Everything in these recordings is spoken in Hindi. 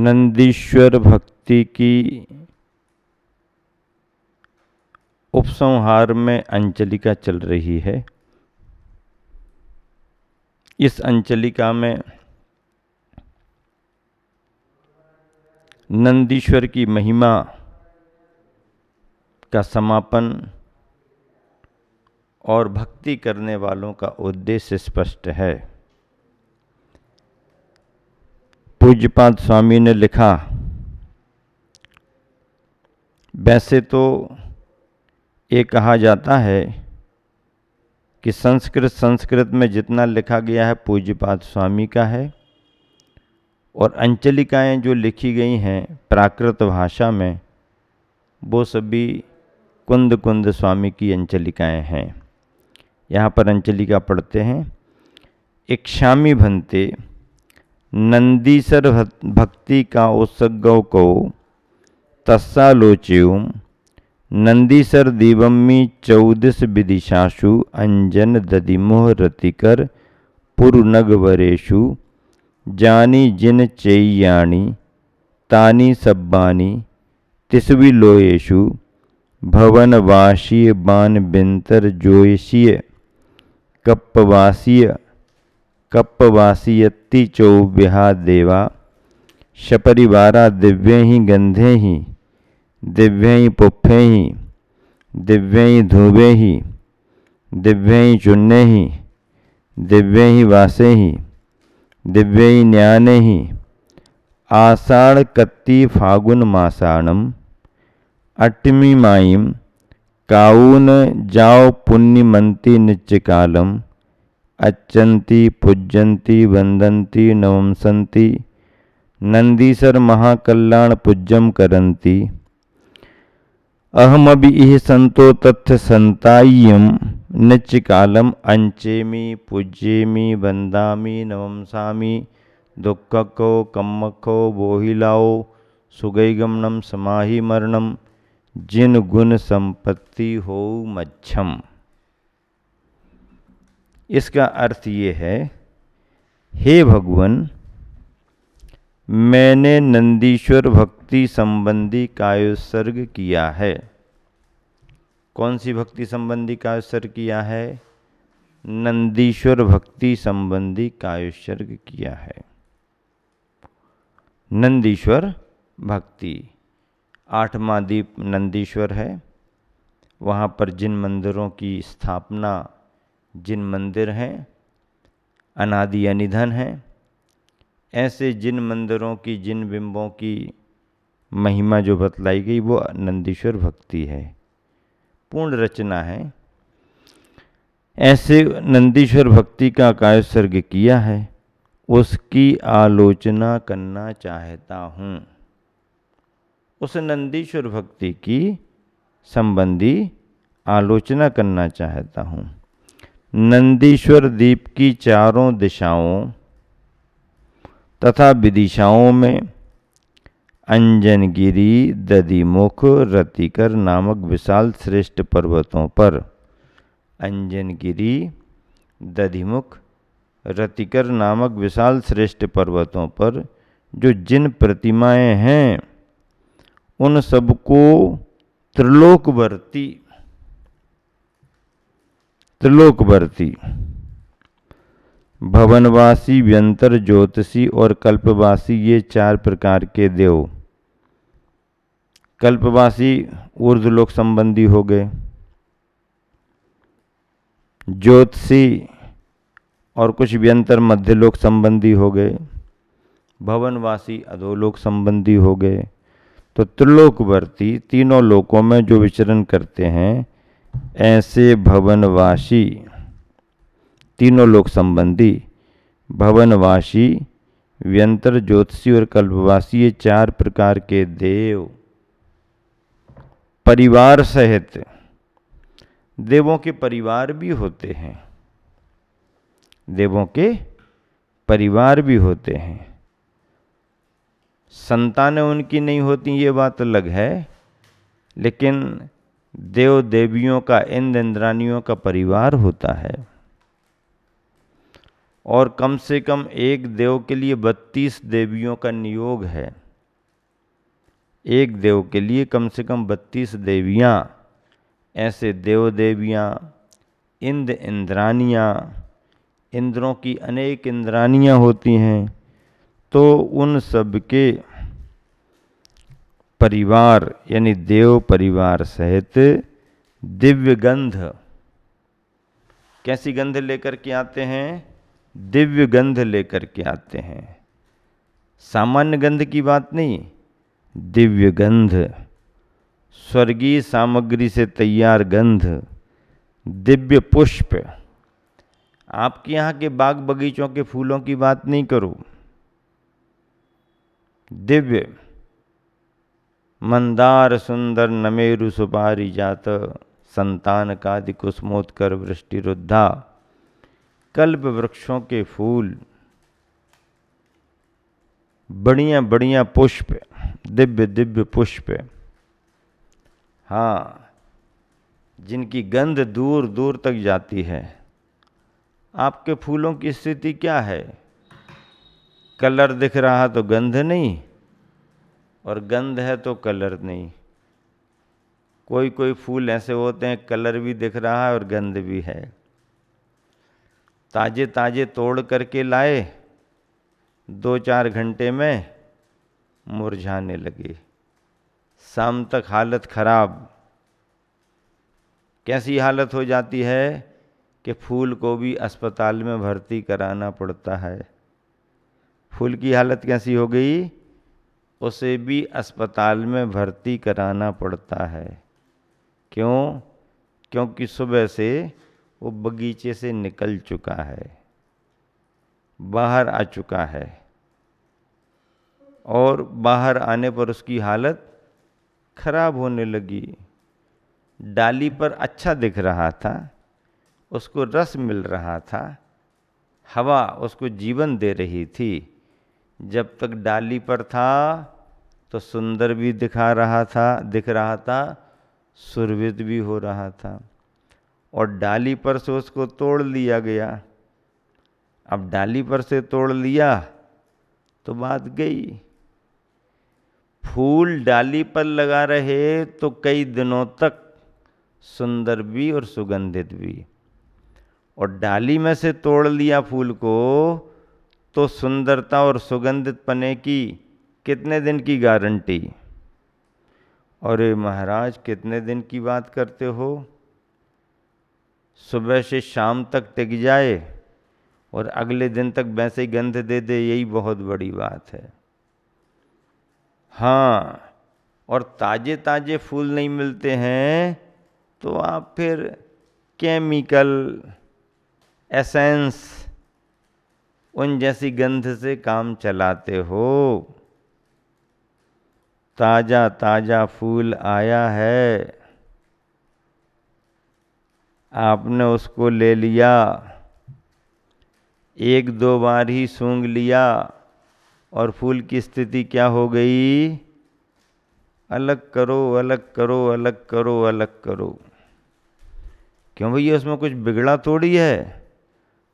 नंदीश्वर भक्ति की उपसंहार में अंचलिका चल रही है। इस अंचलिका में नंदीश्वर की महिमा का समापन और भक्ति करने वालों का उद्देश्य स्पष्ट है। पूज्यपाद स्वामी ने लिखा, वैसे तो ये कहा जाता है कि संस्कृत में जितना लिखा गया है पूज्यपाद स्वामी का है, और अंचलिकाएं जो लिखी गई हैं प्राकृत भाषा में वो सभी कुंद कुंद स्वामी की अंचलिकाएं हैं। यहाँ पर अंचलिका पढ़ते हैं। इक्षामि भन्ते नंदीसर भक्ति का उत्सगौ को तस्सालोच्युम नंदीसर दीवम्मी 14 विदिशाशु अंजन दधिमोह रतिकर पुरुनगवरेशु जानी जिन चेय्याणी तानी सब्बानी तिस्विलोयेषु भवनवासीय बान बिंतर जोयसीय कप्पवासीयत्ति चौव्यहा देवा शपरिवारा दिव्य ही गंधे ही दिव्य ही पुफ्फे ही दिव्य ही धूबे ही दिव्य ही चुन्ने ही दिव्य ही वासे ही दिव्य ही न्याने ही आषाढ़ कत्ती फागुन मासाणम अट्टमी माईम काऊन जाओ पुण्यमंती नित्यकालम अच्छन्ति पूज्यन्ति वंदन्ति नवंसन्ति नंदीसर महाकल्याण पूज्यम करन्ति अहमभि इह संतो तथ्य संताय्यम नित्यकालम अंचेमि पूज्येमि वंदामि नवंसामि दुःखको कम्मको बोहिलाओ सुगैगमनम समाहि मरणम जिन गुण संपत्ति हो मच्छम। इसका अर्थ ये है, हे भगवान, मैंने नंदीश्वर भक्ति संबंधी कायोत्सर्ग किया है। कौन सी भक्ति संबंधी कायोत्सर्ग किया है? नंदीश्वर भक्ति संबंधी कायोत्सर्ग किया है। नंदीश्वर भक्ति 8वां दीप नंदीश्वर है। वहाँ पर जिन मंदिरों की स्थापना, जिन मंदिर हैं अनादि अनिधन हैं, ऐसे जिन मंदिरों की, जिन बिंबों की महिमा जो बतलाई गई वो नंदीश्वर भक्ति है, पूर्ण रचना है। ऐसे नंदीश्वर भक्ति का कायोत्सर्ग किया है, उसकी आलोचना करना चाहता हूँ। उस नंदीश्वर भक्ति की संबंधी आलोचना करना चाहता हूँ। नंदीश्वर द्वीप की चारों दिशाओं तथा विदिशाओं में अंजनगिरी, दधिमुख, रतिकर नामक विशाल श्रेष्ठ पर्वतों पर, अंजनगिरी, दधिमुख, रतिकर नामक विशाल श्रेष्ठ पर्वतों पर जो जिन प्रतिमाएं हैं उन सबको त्रिलोकवर्ती भवनवासी, व्यंतर, ज्योतिषी और कल्पवासी, ये 4 प्रकार के देव। कल्पवासी ऊर्ध्वलोक संबंधी हो गए, ज्योतिषी और कुछ व्यंतर मध्यलोक संबंधी हो गए, भवनवासी अधोलोक संबंधी हो गए। तो त्रिलोकवर्ती, तीनों लोकों में जो विचरण करते हैं, ऐसे भवनवासी, तीनों लोक संबंधी, भवनवासी, व्यंतर, ज्योतिषी और कल्पवासी, ये 4 प्रकार के देव परिवार सहित, देवों के परिवार भी होते हैं, देवों के परिवार भी होते हैं। संतानें उनकी नहीं होती ये बात अलग है, लेकिन देव देवियों का, इंद्र इंद्रानियों का परिवार होता है। और कम से कम एक देव के लिए 32 देवियों का नियोग है। एक देव के लिए कम से कम 32 देवियाँ, ऐसे देव देवियाँ, इंद्रानियाँ, इंद्रों की अनेक इंद्रानियाँ होती हैं, तो उन सब के परिवार यानी देव परिवार सहित दिव्य गंध, कैसी गंध लेकर के आते हैं? दिव्य गंध लेकर के आते हैं। सामान्य गंध की बात नहीं, दिव्य गंध, स्वर्गीय सामग्री से तैयार गंध, दिव्य पुष्प। आपके यहाँ के बाग बगीचों के फूलों की बात नहीं करो, दिव्य मंदार सुंदर नमेरु सुपारी जात, संतान कादि कुसुमोत्कर वृष्टि रुद्धा, कल्प वृक्षों के फूल, बढ़िया बढ़िया पुष्प, दिव्य दिव्य पुष्प, हाँ, जिनकी गंध दूर दूर तक जाती है। आपके फूलों की स्थिति क्या है? कलर दिख रहा तो गंध नहीं, और गंध है तो कलर नहीं। कोई कोई फूल ऐसे होते हैं कलर भी दिख रहा है और गंध भी है। ताजे ताजे तोड़ करके लाए, 2-4 घंटे में मुरझाने लगे, शाम तक हालत खराब। कैसी हालत हो जाती है कि फूल को भी अस्पताल में भर्ती कराना पड़ता है। फूल की हालत कैसी हो गई? उसे भी अस्पताल में भर्ती कराना पड़ता है। क्यों? क्योंकि सुबह से वो बगीचे से निकल चुका है, बाहर आ चुका है, और बाहर आने पर उसकी हालत खराब होने लगी। डाली पर अच्छा दिख रहा था, उसको रस मिल रहा था, हवा उसको जीवन दे रही थी। जब तक डाली पर था तो सुंदर भी दिख रहा था, सुरभित भी हो रहा था, और डाली पर से उसको तोड़ लिया गया। अब डाली पर से तोड़ लिया तो बात गई। फूल डाली पर लगा रहे तो कई दिनों तक सुंदर भी और सुगंधित भी, और डाली में से तोड़ लिया फूल को तो सुंदरता और सुगंधित पने की कितने दिन की गारंटी? अरे महाराज, कितने दिन की बात करते हो? सुबह से शाम तक टिक जाए और अगले दिन तक वैसे ही गंध दे दे, यही बहुत बड़ी बात है। हाँ, और ताजे ताजे फूल नहीं मिलते हैं तो आप फिर केमिकल एसेंस उन जैसी गंध से काम चलाते हो। ताजा ताजा फूल आया है, आपने उसको ले लिया, 1-2 बार ही सूंघ लिया और फूल की स्थिति क्या हो गई? अलग करो, अलग करो, अलग करो, अलग करो। क्यों भैया, उसमें कुछ बिगड़ा थोड़ी है,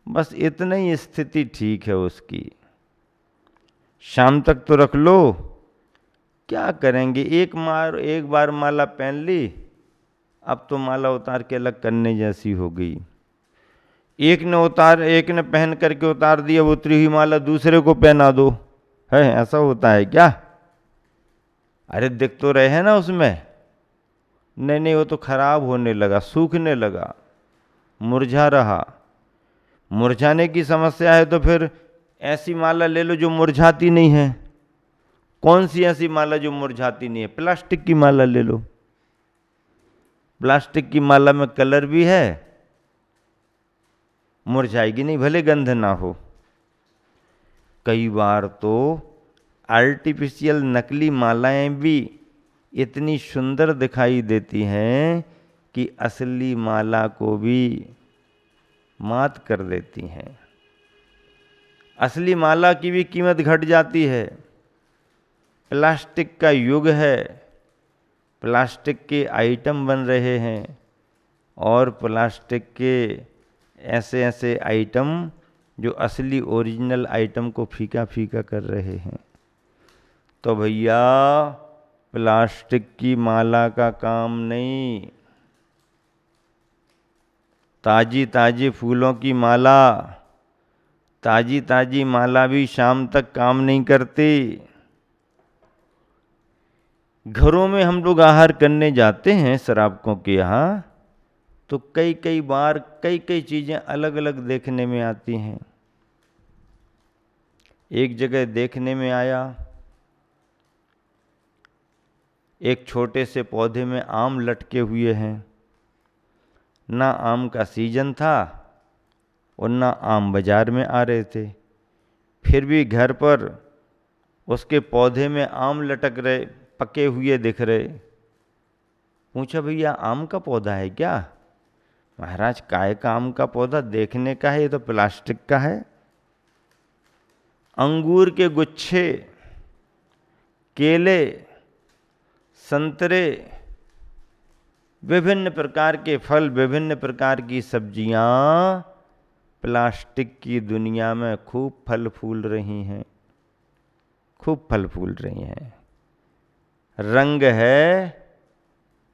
बस इतना ही स्थिति ठीक है उसकी। शाम तक तो रख लो, क्या करेंगे? एक बार माला पहन ली, अब तो माला उतार के अलग करने जैसी हो गई। एक ने पहन करके उतार दिया उतरी हुई माला, दूसरे को पहना दो, है ऐसा होता है क्या? अरे दिख तो रहे हैं ना उसमें। नहीं नहीं, वो तो खराब होने लगा, सूखने लगा, मुरझा रहा। मुरझाने की समस्या है तो फिर ऐसी माला ले लो जो मुरझाती नहीं है। कौन सी ऐसी माला जो मुरझाती नहीं है? प्लास्टिक की माला ले लो। प्लास्टिक की माला में कलर भी है, मुरझाएगी नहीं, भले गंध ना हो। कई बार तो आर्टिफिशियल नकली मालाएं भी इतनी सुंदर दिखाई देती हैं कि असली माला को भी मात कर देती हैं। असली माला की भी कीमत घट जाती है। प्लास्टिक का युग है, प्लास्टिक के आइटम बन रहे हैं, और प्लास्टिक के ऐसे ऐसे आइटम जो असली ओरिजिनल आइटम को फीका फीका कर रहे हैं। तो भैया, प्लास्टिक की माला का काम नहीं, ताजी ताजी फूलों की माला, ताजी ताजी माला भी शाम तक काम नहीं करती। घरों में हम लोग आहार करने जाते हैं श्रावकों के यहाँ, तो कई कई बार कई कई चीजें अलग अलग देखने में आती हैं। एक जगह देखने में आया, एक छोटे से पौधे में आम लटके हुए हैं। ना आम का सीजन था और ना आम बाजार में आ रहे थे, फिर भी घर पर उसके पौधे में आम लटक रहे, पके हुए दिख रहे। पूछा, भैया आम का पौधा है क्या? महाराज, काय का आम का पौधा? देखने का है, ये तो प्लास्टिक का है। अंगूर के गुच्छे, केले, संतरे, विभिन्न प्रकार के फल, विभिन्न प्रकार की सब्जियां प्लास्टिक की दुनिया में खूब फल फूल रही हैं, खूब फल फूल रही हैं। रंग है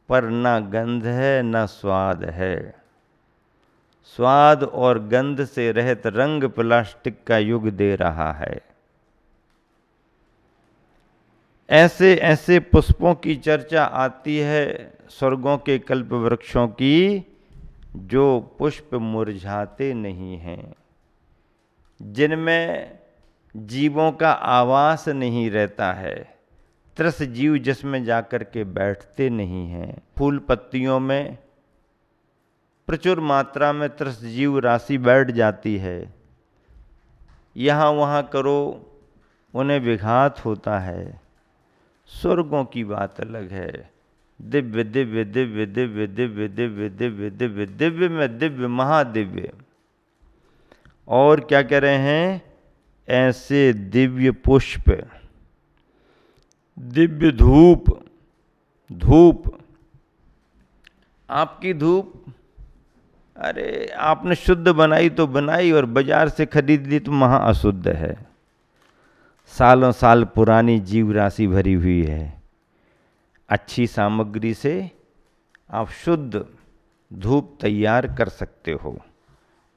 पर ना गंध है, ना स्वाद है। स्वाद और गंध से रहित रंग प्लास्टिक का युग दे रहा है। ऐसे ऐसे पुष्पों की चर्चा आती है, स्वर्गों के कल्प वृक्षों की, जो पुष्प मुरझाते नहीं हैं, जिनमें जीवों का आवास नहीं रहता है, त्रस जीव जिसमें जाकर के बैठते नहीं हैं। फूल पत्तियों में प्रचुर मात्रा में त्रस जीव राशि बैठ जाती है, यहाँ वहाँ करो उन्हें विघात होता है। स्वर्गों की बात अलग है। दिव्य दिव्य दिव्य दिव्य दिव्य दिव्य दिव्य दिव्य दिव्य में दिव्य महादिव्य। और क्या कह रहे हैं? ऐसे दिव्य पुष्प, दिव्य धूप। धूप, आपकी धूप, अरे आपने शुद्ध बनाई तो बनाई और बाजार से खरीद ली तो महा अशुद्ध है। सालों साल पुरानी जीव राशि भरी हुई है। अच्छी सामग्री से आप शुद्ध धूप तैयार कर सकते हो।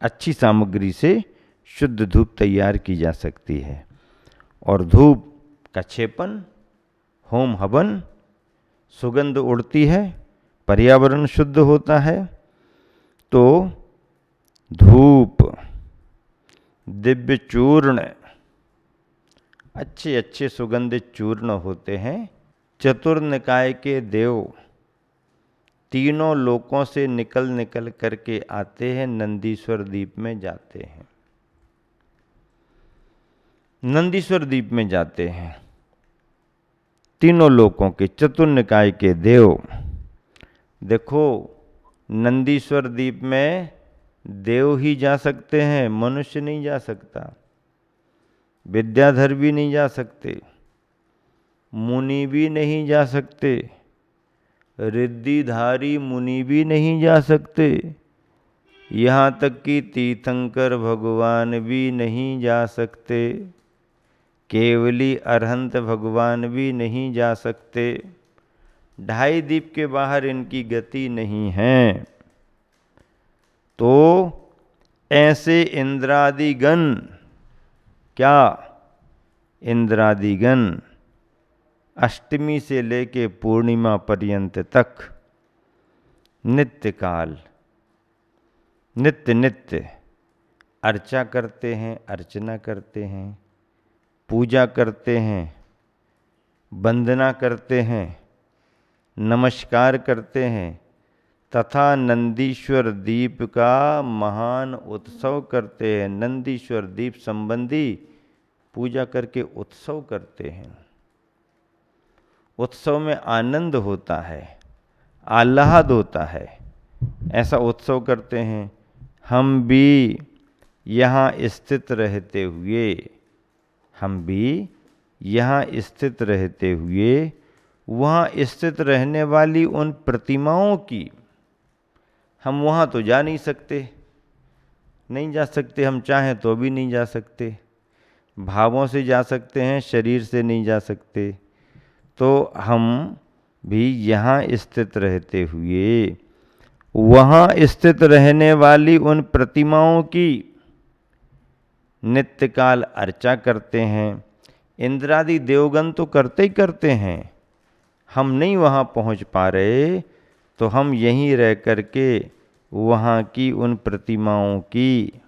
अच्छी सामग्री से शुद्ध धूप तैयार की जा सकती है। और धूप का छेपन, होम हवन, सुगंध उड़ती है, पर्यावरण शुद्ध होता है। तो धूप, दिव्य चूर्ण, अच्छे अच्छे सुगंधित चूर्ण होते हैं। चतुर निकाय के देव तीनों लोकों से निकल निकल करके आते हैं, नंदीश्वर द्वीप में जाते हैं। नंदीश्वर द्वीप में जाते हैं तीनों लोकों के चतुर निकाय के देव। देखो, नंदीश्वर द्वीप में देव ही जा सकते हैं, मनुष्य नहीं जा सकता। विद्याधर भी नहीं जा सकते, मुनि भी नहीं जा सकते, रिद्धिधारी मुनि भी नहीं जा सकते, यहाँ तक कि तीर्थंकर भगवान भी नहीं जा सकते, केवली अरहंत भगवान भी नहीं जा सकते। 2.5 द्वीप के बाहर इनकी गति नहीं है। तो ऐसे इंद्रादिगण, क्या इंद्रादिगण अष्टमी से लेके पूर्णिमा पर्यंत तक नित्य काल, नित्य नित्य अर्चा करते हैं, अर्चना करते हैं, पूजा करते हैं, वंदना करते हैं, नमस्कार करते हैं, तथा नंदीश्वर द्वीप का महान उत्सव करते हैं। नंदीश्वर द्वीप संबंधी पूजा करके उत्सव करते हैं। उत्सव में आनंद होता है, आह्लाद होता है, ऐसा उत्सव करते हैं। हम भी यहाँ स्थित रहते हुए, हम भी यहाँ स्थित रहते हुए वहाँ स्थित रहने वाली उन प्रतिमाओं की, हम वहाँ तो जा नहीं सकते, नहीं जा सकते, हम चाहें तो भी नहीं जा सकते। भावों से जा सकते हैं, शरीर से नहीं जा सकते। तो हम भी यहाँ स्थित रहते हुए वहाँ स्थित रहने वाली उन प्रतिमाओं की नित्य काल अर्चा करते हैं। इंद्रादि देवगण तो करते ही करते हैं, हम नहीं वहाँ पहुँच पा रहे, तो हम यहीं रह करके वहाँ की उन प्रतिमाओं की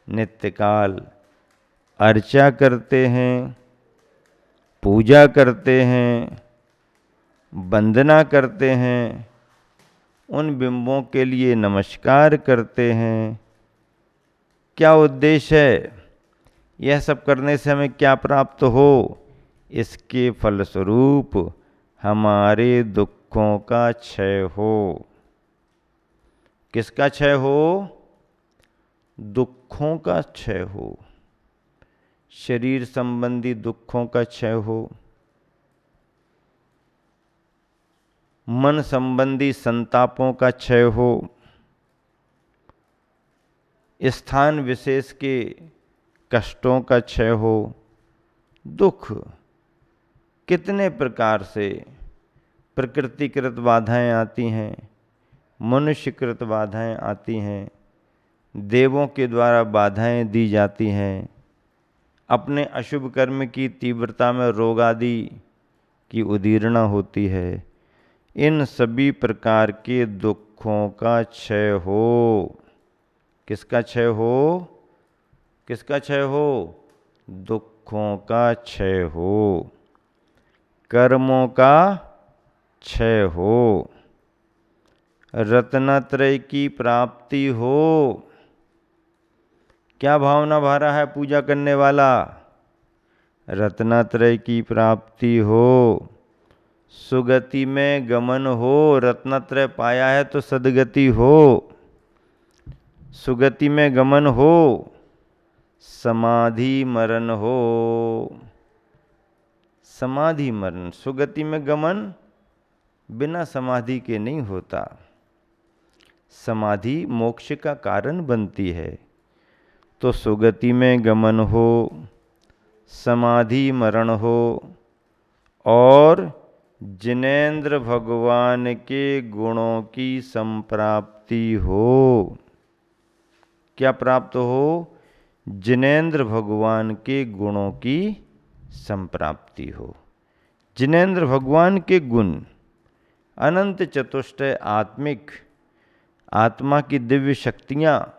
नित्य काल अर्चा करते हैं, पूजा करते हैं, वंदना करते हैं, उन बिंबों के लिए नमस्कार करते हैं। क्या उद्देश्य है? यह सब करने से हमें क्या प्राप्त हो? इसके फलस्वरूप हमारे दुखों का क्षय हो। किसका क्षय हो? दुखों का क्षय हो। शरीर संबंधी दुखों का क्षय हो, मन संबंधी संतापों का क्षय हो, स्थान विशेष के कष्टों का क्षय हो। दुख कितने प्रकार से प्रकृतिकृत बाधाएं आती हैं, मनुष्यकृत बाधाएं आती हैं, देवों के द्वारा बाधाएं दी जाती हैं, अपने अशुभ कर्म की तीव्रता में रोग आदि की उदीरना होती है। इन सभी प्रकार के दुखों का क्षय हो। किसका क्षय हो? किसका क्षय हो? दुखों का क्षय हो, कर्मों का क्षय हो, रत्नत्रय की प्राप्ति हो। क्या भावना भरा है पूजा करने वाला? रत्नत्रय की प्राप्ति हो, सुगति में गमन हो। रत्नत्रय पाया है तो सद्गति हो, सुगति में गमन हो, समाधि मरण हो। समाधि मरण, सुगति में गमन बिना समाधि के नहीं होता। समाधि मोक्ष का कारण बनती है। तो सुगति में गमन हो, समाधि मरण हो और जिनेंद्र भगवान के गुणों की संप्राप्ति हो। क्या प्राप्त हो? जिनेंद्र भगवान के गुणों की संप्राप्ति हो। जिनेंद्र भगवान के गुण अनंत चतुष्टय आत्मिक, आत्मा की दिव्य शक्तियाँ,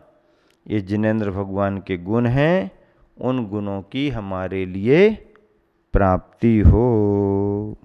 ये जिनेंद्र भगवान के गुण हैं। उन गुणों की हमारे लिए प्राप्ति हो।